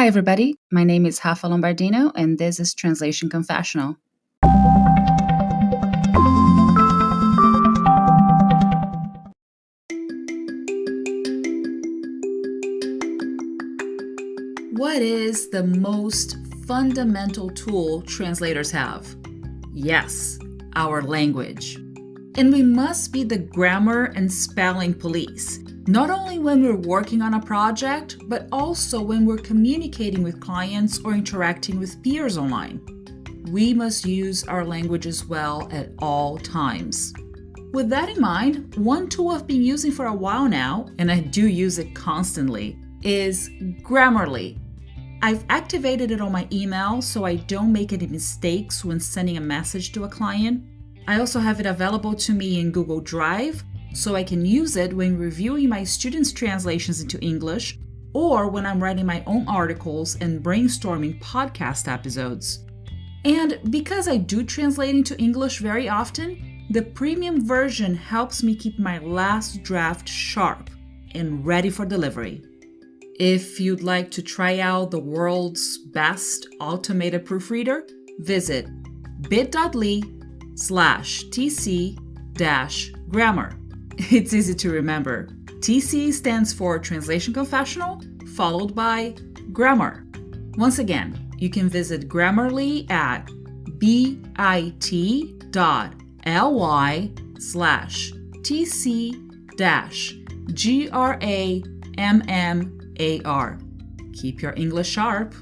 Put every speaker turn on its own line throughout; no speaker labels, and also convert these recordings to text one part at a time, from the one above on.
Hi, everybody. My name is Rafa Lombardino, and this is Translation Confessional. What is the most fundamental tool translators have? Yes, our language. And we must be the grammar and spelling police, not only when we're working on a project, but also when we're communicating with clients or interacting with peers online. We must use our language as well at all times. With that in mind, one tool I've been using for a while now, and I do use it constantly, is Grammarly. I've activated it on my email so I don't make any mistakes when sending a message to a client. I also have it available to me in Google Drive, so I can use it when reviewing my students' translations into English or when I'm writing my own articles and brainstorming podcast episodes. And because I do translate into English very often, the premium version helps me keep my last draft sharp and ready for delivery. If you'd like to try out the world's best automated proofreader, visit bit.ly/tc-grammar. It's easy to remember. TC stands for Translation Confessional, followed by grammar. Once again, you can visit Grammarly at bit.ly/tc-grammar. Keep your English sharp.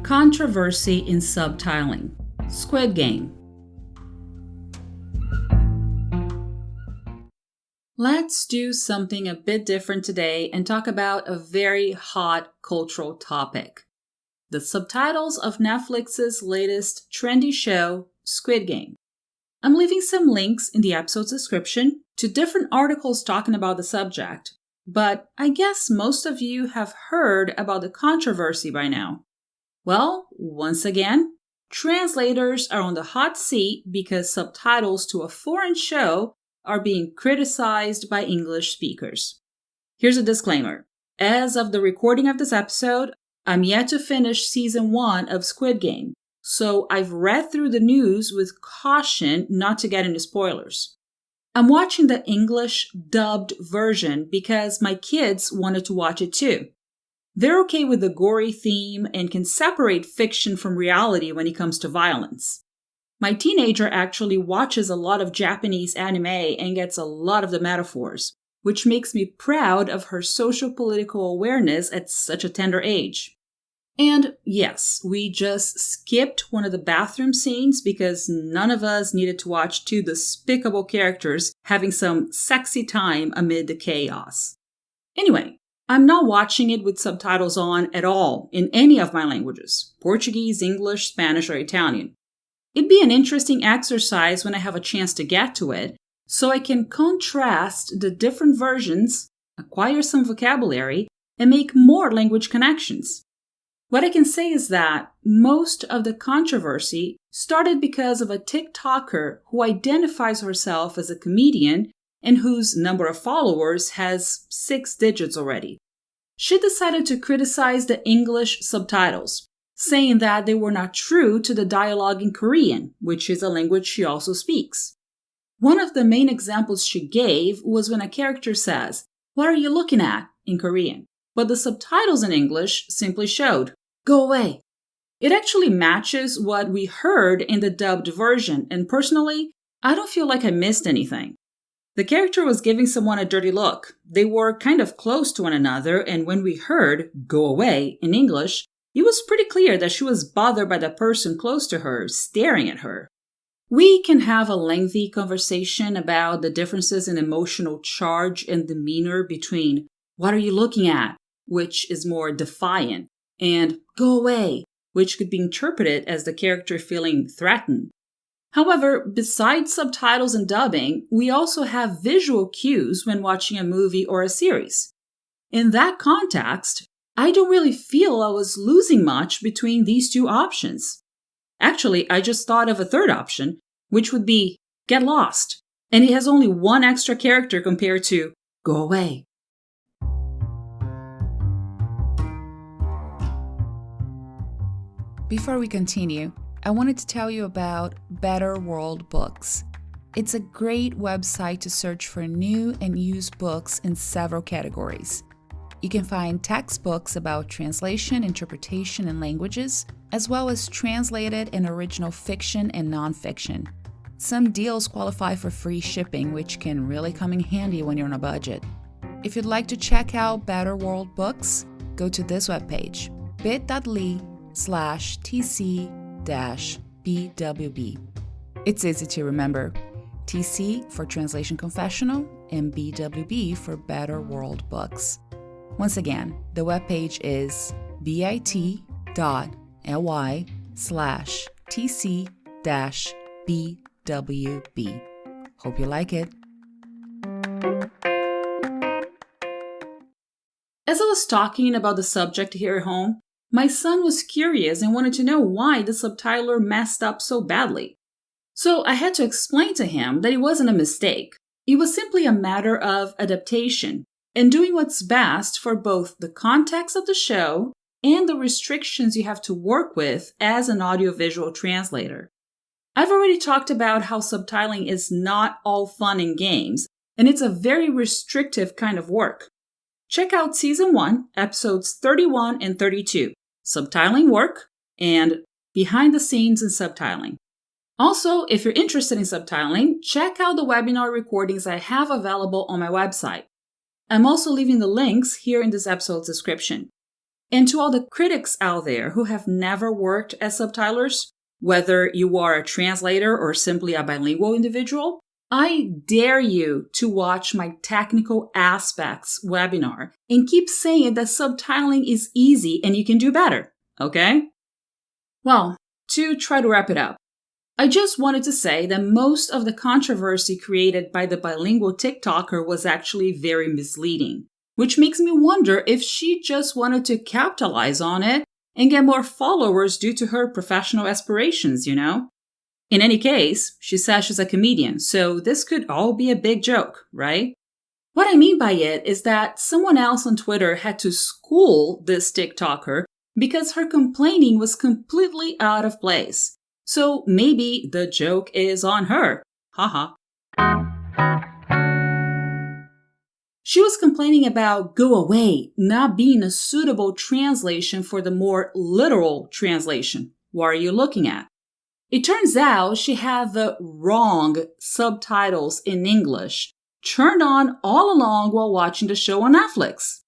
Controversy in subtitling. Squid Game. Let's do something a bit different today and talk about a very hot cultural topic. The subtitles of Netflix's latest trendy show, Squid Game. I'm leaving some links in the episode's description to different articles talking about the subject, but I guess most of you have heard about the controversy by now. Well, once again, translators are on the hot seat because subtitles to a foreign show are being criticized by English speakers. Here's a disclaimer. As of the recording of this episode, I'm yet to finish season 1 of Squid Game, so I've read through the news with caution not to get into spoilers. I'm watching the English dubbed version because my kids wanted to watch it too. They're okay with the gory theme and can separate fiction from reality when it comes to violence. My teenager actually watches a lot of Japanese anime and gets a lot of the metaphors, which makes me proud of her social-political awareness at such a tender age. And yes, we just skipped one of the bathroom scenes because none of us needed to watch two despicable characters having some sexy time amid the chaos. Anyway, I'm not watching it with subtitles on at all in any of my languages, Portuguese, English, Spanish, or Italian. It'd be an interesting exercise when I have a chance to get to it, so I can contrast the different versions, acquire some vocabulary, and make more language connections. What I can say is that most of the controversy started because of a TikToker who identifies herself as a comedian and whose number of followers has 6 digits already. She decided to criticize the English subtitles, saying that they were not true to the dialogue in Korean, which is a language she also speaks. One of the main examples she gave was when a character says, "What are you looking at?" in Korean, but the subtitles in English simply showed, "Go away." It actually matches what we heard in the dubbed version, and personally, I don't feel like I missed anything. The character was giving someone a dirty look. They were kind of close to one another, and when we heard "go away" in English, it was pretty clear that she was bothered by the person close to her, staring at her. We can have a lengthy conversation about the differences in emotional charge and demeanor between "what are you looking at?" which is more defiant, and "go away," which could be interpreted as the character feeling threatened. However, besides subtitles and dubbing, we also have visual cues when watching a movie or a series. In that context, I don't really feel I was losing much between these two options. Actually, I just thought of a third option, which would be get lost. and it has only one extra character compared to go away.
Before we continue, I wanted to tell you about Better World Books. It's a great website to search for new and used books in several categories. You can find textbooks about translation, interpretation, and languages, as well as translated and original fiction and nonfiction. Some deals qualify for free shipping, which can really come in handy when you're on a budget. If you'd like to check out Better World Books, go to this webpage, bit.ly/TC-BWB. It's easy to remember. TC for Translation Confessional and BWB for Better World Books. Once again, the webpage is bit.ly/TC-BWB. Hope you like it.
As I was talking about the subject here at home, my son was curious and wanted to know why the subtitler messed up so badly. So I had to explain to him that it wasn't a mistake. It was simply a matter of adaptation and doing what's best for both the context of the show and the restrictions you have to work with as an audiovisual translator. I've already talked about how subtitling is not all fun and games, and it's a very restrictive kind of work. Check out Season 1, Episodes 31 and 32, Subtitling Work, and Behind the Scenes in Subtitling. Also, if you're interested in subtitling, check out the webinar recordings I have available on my website. I'm also leaving the links here in this episode's description. And to all the critics out there who have never worked as subtitlers, whether you are a translator or simply a bilingual individual, I dare you to watch my Technical Aspects webinar and keep saying that subtitling is easy and you can do better, okay? Well, to try to wrap it up, I just wanted to say that most of the controversy created by the bilingual TikToker was actually very misleading, which makes me wonder if she just wanted to capitalize on it and get more followers due to her professional aspirations, you know? In any case, she says she's a comedian, so this could all be a big joke, right? What I mean by it is that someone else on Twitter had to school this TikToker because her complaining was completely out of place. So maybe the joke is on her. Haha. She was complaining about go away not being a suitable translation for the more literal translation. What are you looking at? It turns out she had the wrong subtitles in English turned on all along while watching the show on Netflix.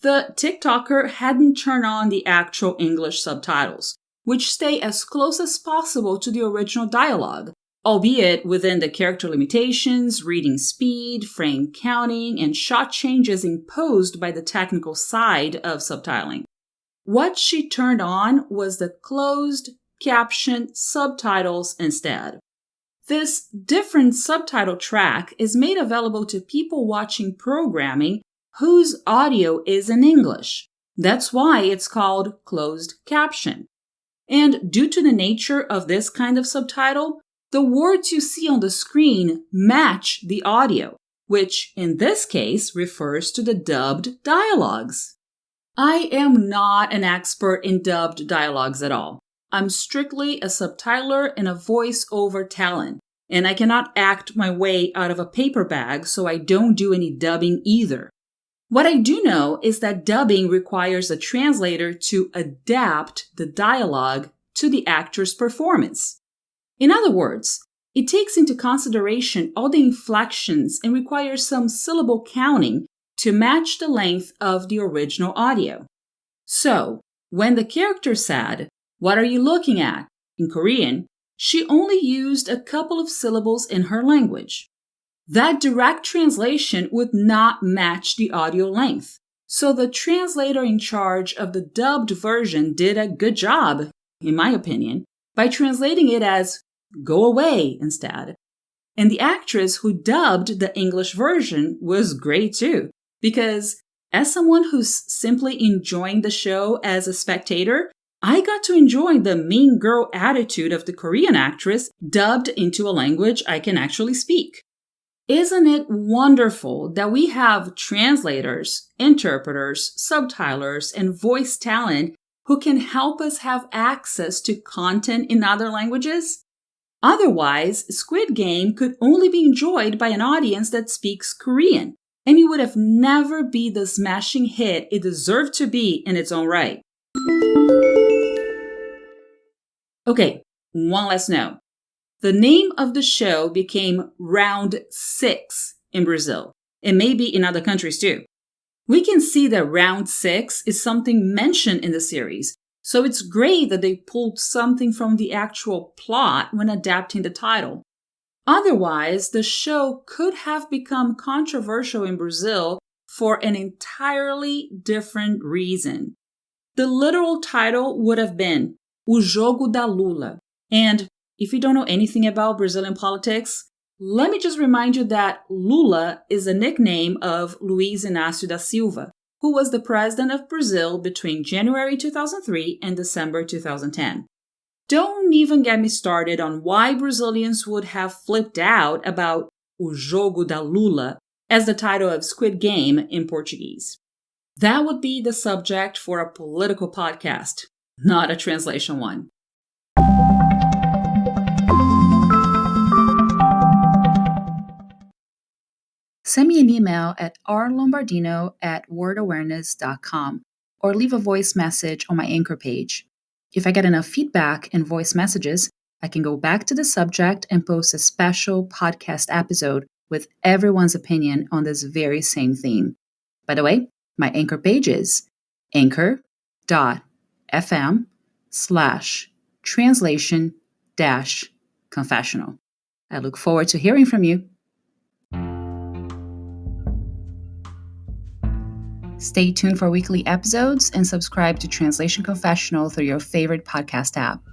The TikToker hadn't turned on the actual English subtitles, which stay as close as possible to the original dialogue, albeit within the character limitations, reading speed, frame counting, and shot changes imposed by the technical side of subtitling. What she turned on was the closed caption subtitles instead. This different subtitle track is made available to people watching programming whose audio is in English. That's why it's called closed caption. And due to the nature of this kind of subtitle, the words you see on the screen match the audio, which in this case refers to the dubbed dialogues. I am not an expert in dubbed dialogues at all. I'm strictly a subtitler and a voice-over talent, and I cannot act my way out of a paper bag, so I don't do any dubbing either. What I do know is that dubbing requires a translator to adapt the dialogue to the actor's performance. In other words, it takes into consideration all the inflections and requires some syllable counting to match the length of the original audio. So, when the character said, "What are you looking at?" in Korean, she only used a couple of syllables in her language. That direct translation would not match the audio length. So the translator in charge of the dubbed version did a good job, in my opinion, by translating it as "go away" instead. And the actress who dubbed the English version was great too, because as someone who's simply enjoying the show as a spectator, I got to enjoy the mean girl attitude of the Korean actress dubbed into a language I can actually speak. Isn't it wonderful that we have translators, interpreters, subtitlers, and voice talent who can help us have access to content in other languages? Otherwise, Squid Game could only be enjoyed by an audience that speaks Korean, and it would have never be the smashing hit it deserved to be in its own right. Okay, one last note. The name of the show became Round 6 in Brazil, and maybe in other countries too. We can see that Round 6 is something mentioned in the series, so it's great that they pulled something from the actual plot when adapting the title. Otherwise, the show could have become controversial in Brazil for an entirely different reason. The literal title would have been O Jogo da Lula, and if you don't know anything about Brazilian politics, let me just remind you that Lula is a nickname of Luiz Inácio da Silva, who was the president of Brazil between January 2003 and December 2010. Don't even get me started on why Brazilians would have flipped out about O Jogo da Lula as the title of Squid Game in Portuguese. That would be the subject for a political podcast, not a translation one.
Send me an email at rlombardino@wordawareness.com or leave a voice message on my Anchor page. If I get enough feedback and voice messages, I can go back to the subject and post a special podcast episode with everyone's opinion on this very same theme. By the way, my Anchor page is anchor.fm/translation-confessional. I look forward to hearing from you. Stay tuned for weekly episodes and subscribe to Translation Confessional through your favorite podcast app.